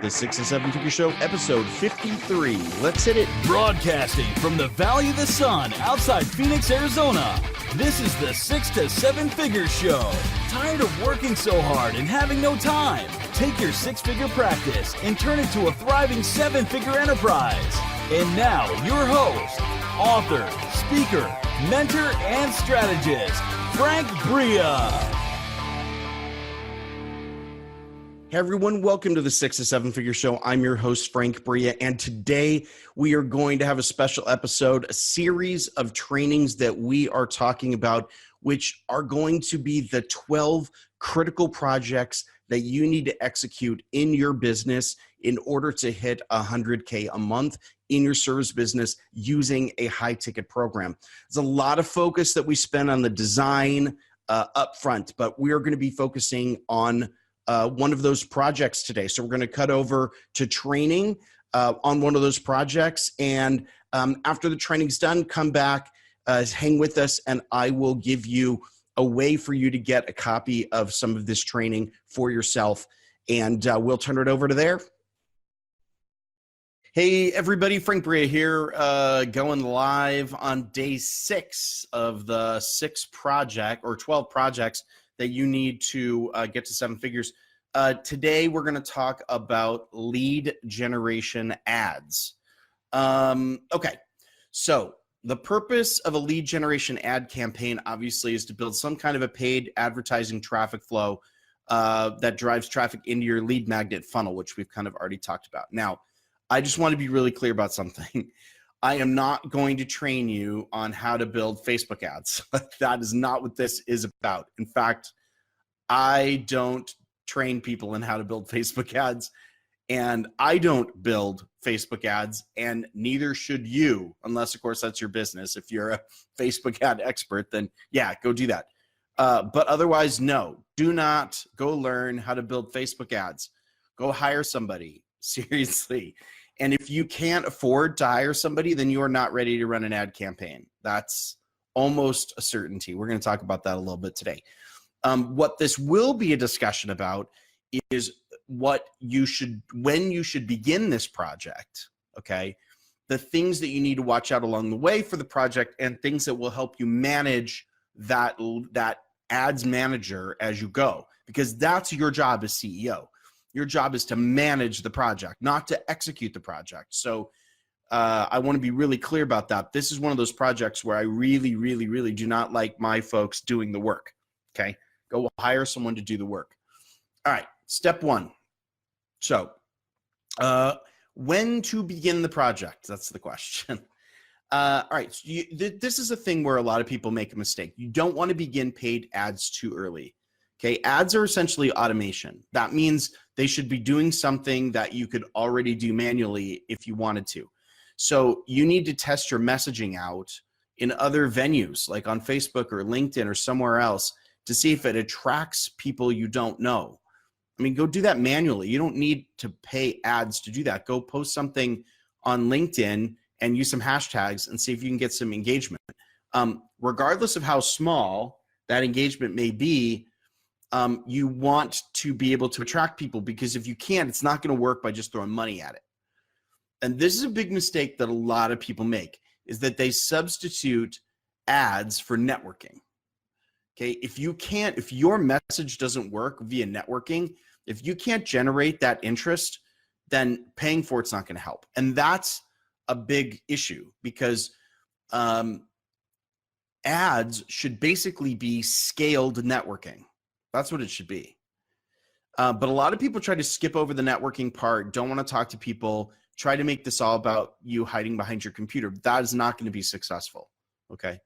The 6 to 7 Figure Show, episode 53. Let's hit it. Broadcasting from the Valley of the Sun outside Phoenix, Arizona. This is the 6 to 7 Figure Show. Tired of working so hard and having no time? Take your six-figure practice and turn it to a thriving seven-figure enterprise. And now, your host, author, speaker, mentor, and strategist, Frank Bria. Hey everyone, welcome to the 6 to 7 Figure Show. I'm your host, Frank Bria, and today we are going to have a special episode, a series of trainings that we are talking about, which are going to be the 12 critical projects that you need to execute in your business in order to hit 100K a month in your service business using a high-ticket program. There's a lot of focus that we spend on the design up front, but we are going to be focusing on one of those projects today. So we're going to cut over to training on one of those projects. And after the training's done, come back, hang with us, and I will give you a way for you to get a copy of some of this training for yourself. And we'll turn it over to there. Hey, everybody, Frank Bria here, going live on day 6 of the 12 projects that you need to get to 7 figures. Today, we're going to talk about lead generation ads. Okay, so the purpose of a lead generation ad campaign, obviously, is to build some kind of a paid advertising traffic flow that drives traffic into your lead magnet funnel, which we've kind of already talked about. Now, I just want to be really clear about something. I am not going to train you on how to build Facebook ads. That is not what this is about. In fact, I don't train people in how to build Facebook ads, and I don't build Facebook ads, and neither should you, unless, of course, that's your business. If you're a Facebook ad expert, then yeah, go do that. But otherwise, no, do not go learn how to build Facebook ads. Go hire somebody, seriously. And if you can't afford to hire somebody, then you are not ready to run an ad campaign. That's almost a certainty. We're going to talk about that a little bit today. What this will be a discussion about is when you should begin this project, okay? The things that you need to watch out along the way for the project and things that will help you manage that ads manager as you go, because that's your job as CEO. Your job is to manage the project, not to execute the project. So I want to be really clear about that. This is one of those projects where I really, really, really do not like my folks doing the work, okay? Go hire someone to do the work. All right, step 1. So when to begin the project? That's the question. All right, so this is a thing where a lot of people make a mistake. You don't want to begin paid ads too early. Okay, ads are essentially automation. That means they should be doing something that you could already do manually if you wanted to. So you need to test your messaging out in other venues, like on Facebook or LinkedIn or somewhere else, to see if it attracts people you don't know. I mean, go do that manually. You don't need to pay ads to do that. Go post something on LinkedIn and use some hashtags and see if you can get some engagement. Regardless of how small that engagement may be, you want to be able to attract people, because if you can't, it's not going to work by just throwing money at it. And this is a big mistake that a lot of people make, is that they substitute ads for networking. Okay, if your message doesn't work via networking, if you can't generate that interest, then paying for it's not going to help. And that's a big issue, because ads should basically be scaled networking. That's what it should be. But a lot of people try to skip over the networking part, don't want to talk to people, try to make this all about you hiding behind your computer. That is not going to be successful, okay?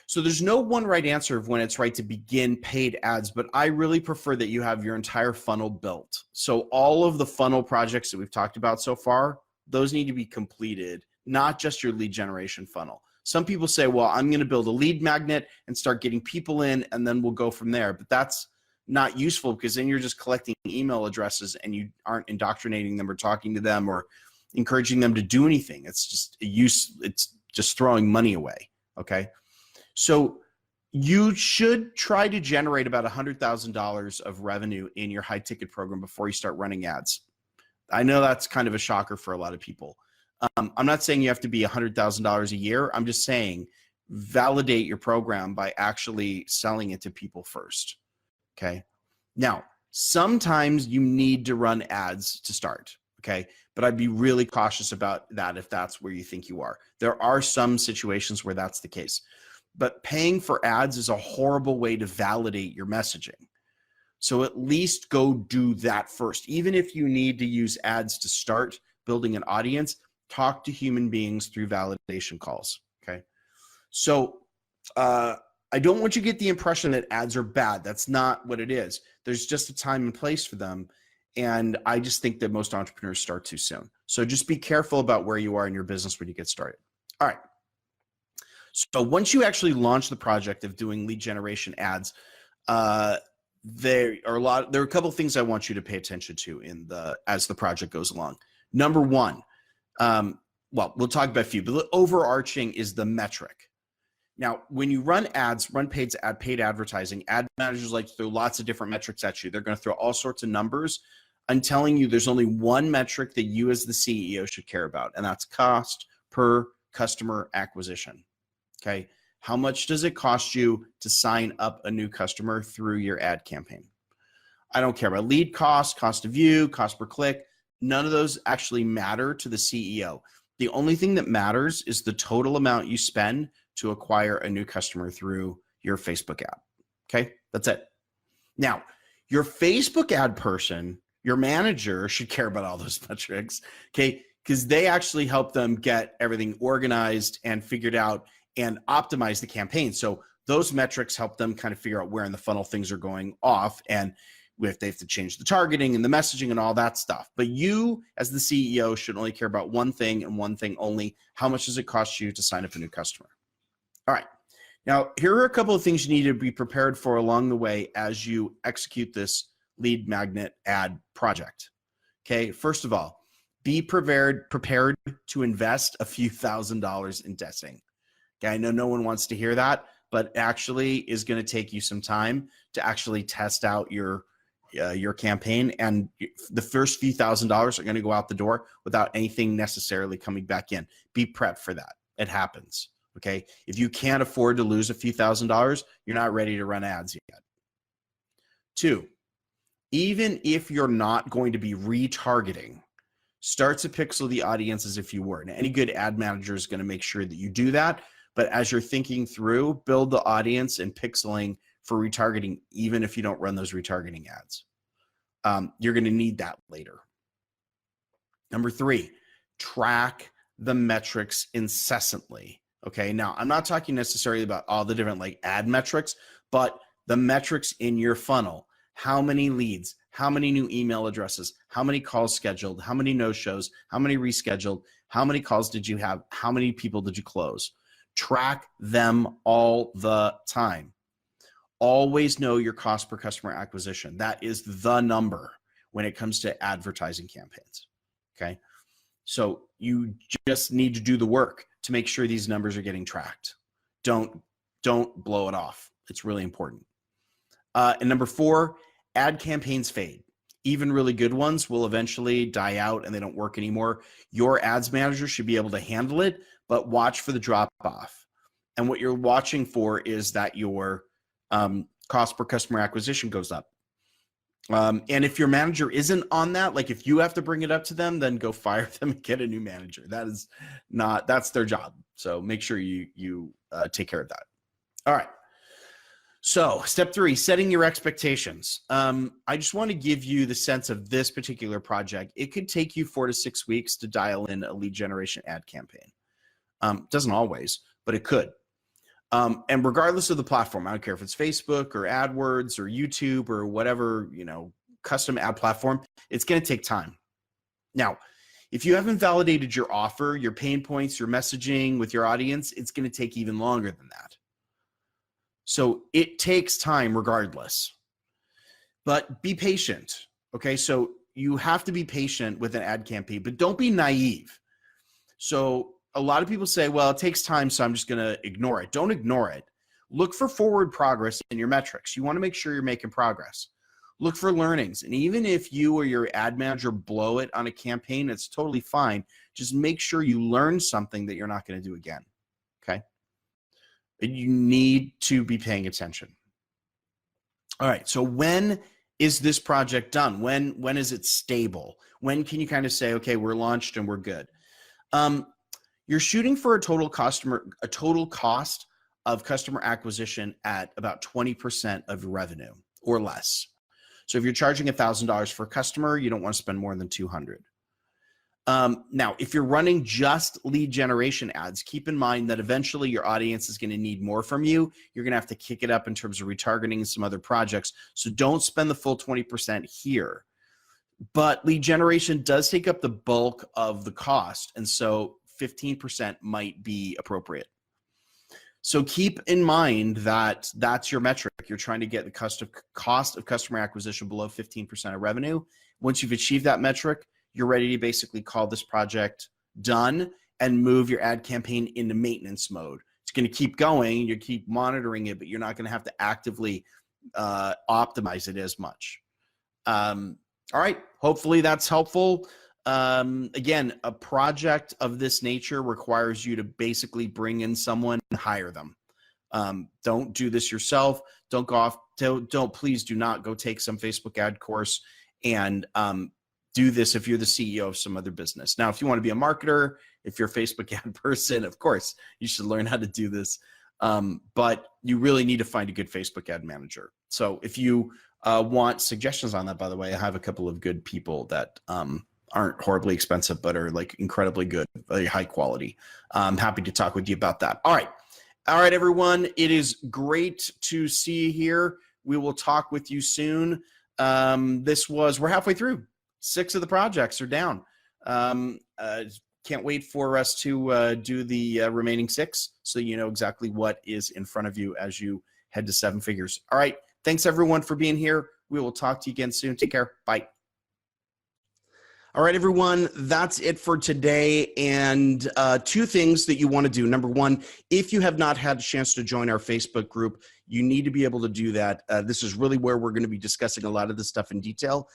So there's no one right answer of when it's right to begin paid ads, but I really prefer that you have your entire funnel built. So all of the funnel projects that we've talked about so far, those need to be completed, not just your lead generation funnel. Some people say, well, I'm going to build a lead magnet and start getting people in, and then we'll go from there. But that's not useful, because then you're just collecting email addresses and you aren't indoctrinating them or talking to them or encouraging them to do anything. It's just throwing money away, okay? So you should try to generate about $100,000 of revenue in your high ticket program before you start running ads. I know that's kind of a shocker for a lot of people. I'm not saying you have to be $100,000 a year. I'm just saying validate your program by actually selling it to people first. Okay. Now, sometimes you need to run ads to start. Okay. But I'd be really cautious about that if that's where you think you are. There are some situations where that's the case. But paying for ads is a horrible way to validate your messaging. So at least go do that first. Even if you need to use ads to start building an audience, talk to human beings through validation calls. Okay. So I don't want you to get the impression that ads are bad. That's not what it is. There's just a time and place for them. And I just think that most entrepreneurs start too soon. So just be careful about where you are in your business when you get started. All right. So once you actually launch the project of doing lead generation ads, there are a couple of things I want you to pay attention to as the project goes along. Number one, well, we'll talk about a few, but the overarching is the metric. Now, when you run ads, run paid advertising, ad managers like to throw lots of different metrics at you. They're going to throw all sorts of numbers. I'm telling you, there's only one metric that you as the CEO should care about, and that's cost per customer acquisition. Okay. How much does it cost you to sign up a new customer through your ad campaign? I don't care about lead cost, cost of view, cost per click. None of those actually matter to the CEO. The only thing that matters is the total amount you spend to acquire a new customer through your Facebook ad. Okay, that's it. Now, your Facebook ad person, your manager should care about all those metrics, okay, because they actually help them get everything organized and figured out and optimize the campaign. So those metrics help them kind of figure out where in the funnel things are going off and if they have to change the targeting and the messaging and all that stuff. But you as the CEO should only care about one thing and one thing only. How much does it cost you to sign up a new customer? All right. Now, here are a couple of things you need to be prepared for along the way as you execute this lead magnet ad project. Okay. First of all, be prepared to invest a few $1,000s in testing. Okay, I know no one wants to hear that, but actually is going to take you some time to actually test out your campaign, and the first few $1,000s are going to go out the door without anything necessarily coming back in. Be prepped for that. It happens. Okay, if you can't afford to lose a few $1,000s, you're not ready to run ads yet. 2, even if you're not going to be retargeting, start to pixel the audience as if you were. Now, any good ad manager is going to make sure that you do that. But as you're thinking through, build the audience and pixeling for retargeting, even if you don't run those retargeting ads. You're going to need that later. Number 3, track the metrics incessantly. Okay, now I'm not talking necessarily about all the different like ad metrics, but the metrics in your funnel. How many leads, how many new email addresses, how many calls scheduled, how many no-shows, how many rescheduled, how many calls did you have, how many people did you close? Track them all the time. Always know your cost per customer acquisition. That is the number when it comes to advertising campaigns. Okay. So you just need to do the work to make sure these numbers are getting tracked. Don't blow it off. It's really important. And number 4, ad campaigns fade. Even really good ones will eventually die out and they don't work anymore. Your ads manager should be able to handle it, but watch for the drop off. And what you're watching for is that your cost per customer acquisition goes up. And if your manager isn't on that, like if you have to bring it up to them, then go fire them and get a new manager. That's their job. So make sure you take care of that. All right. So step 3, setting your expectations. I just want to give you the sense of this particular project. It could take you 4 to 6 weeks to dial in a lead generation ad campaign. Doesn't always, but it could. And regardless of the platform, I don't care if it's Facebook or AdWords or YouTube or whatever, custom ad platform, it's going to take time. Now, if you haven't validated your offer, your pain points, your messaging with your audience, it's going to take even longer than that. So it takes time regardless, but be patient. Okay. So you have to be patient with an ad campaign, but don't be naive. So a lot of people say, well, it takes time, so I'm just going to ignore it. Don't ignore it. Look for forward progress in your metrics. You want to make sure you're making progress. look for learnings. And even if you or your ad manager blow it on a campaign, it's totally fine. Just make sure you learn something that you're not going to do again. Okay. You need to be paying attention. All right. So when is this project done? When is it stable? When can you kind of say, okay, we're launched and we're good? You're shooting for a total cost of customer acquisition at about 20% of your revenue or less. So if you're charging $1,000 for a customer, you don't want to spend more than $200. Now, if you're running just lead generation ads, keep in mind that eventually your audience is going to need more from you. You're going to have to kick it up in terms of retargeting and some other projects. So don't spend the full 20% here. But lead generation does take up the bulk of the cost. And so 15% might be appropriate. So keep in mind that that's your metric. You're trying to get the cost of customer acquisition below 15% of revenue. Once you've achieved that metric, you're ready to basically call this project done and move your ad campaign into maintenance mode. It's going to keep going. You keep monitoring it, but you're not going to have to actively optimize it as much. All right. Hopefully that's helpful. Again, a project of this nature requires you to basically bring in someone and hire them. Don't do this yourself. Don't go off. Please do not go take some Facebook ad course and do this if you're the CEO of some other business. Now, if you want to be a marketer, if you're a Facebook ad person, of course, you should learn how to do this. But you really need to find a good Facebook ad manager. So if you want suggestions on that, by the way, I have a couple of good people that aren't horribly expensive, but are like incredibly good, very high quality. I'm happy to talk with you about that. All right, everyone. It is great to see you here. We will talk with you soon. We're halfway through. 6 of the projects are down. Can't wait for us to do the remaining 6 so you know exactly what is in front of you as you head to 7 figures. All right. Thanks, everyone, for being here. We will talk to you again soon. Take care. Bye. All right, everyone, that's it for today. And 2 things that you want to do. Number 1, if you have not had a chance to join our Facebook group, you need to be able to do that. This is really where we're going to be discussing a lot of this stuff in detail.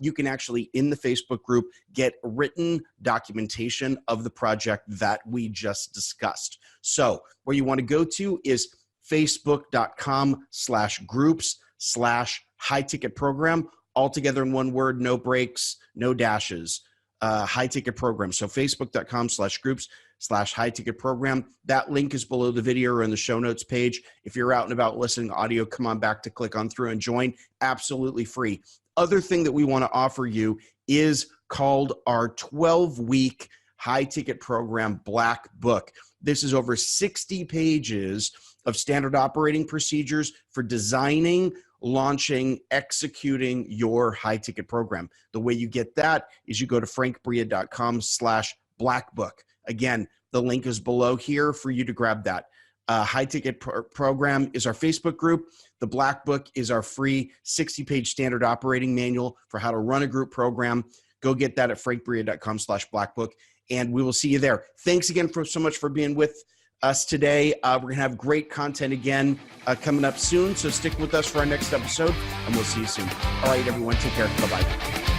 You can actually, in the Facebook group, get written documentation of the project that we just discussed. So where you want to go to is facebook.com/groups/high ticket program. All together in one word, no breaks, no dashes, high ticket program. So facebook.com/groups/high ticket program. That link is below the video or in the show notes page. If you're out and about listening audio, come on back to click on through and join. Absolutely free. Other thing that we want to offer you is called our 12-week high ticket program Black Book. This is over 60 pages of standard operating procedures for designing, launching, executing your high ticket program. The way you get that is you go to frankbria.com/blackbook. Again, the link is below here for you to grab that. High ticket program is our Facebook group. The Black Book is our free 60-page standard operating manual for how to run a group program. Go get that at frankbria.com/blackbook, and we will see you there. Thanks again so much for being with us today. We're going to have great content again coming up soon, so stick with us for our next episode, and we'll see you soon. All right, everyone, take care. Bye-bye.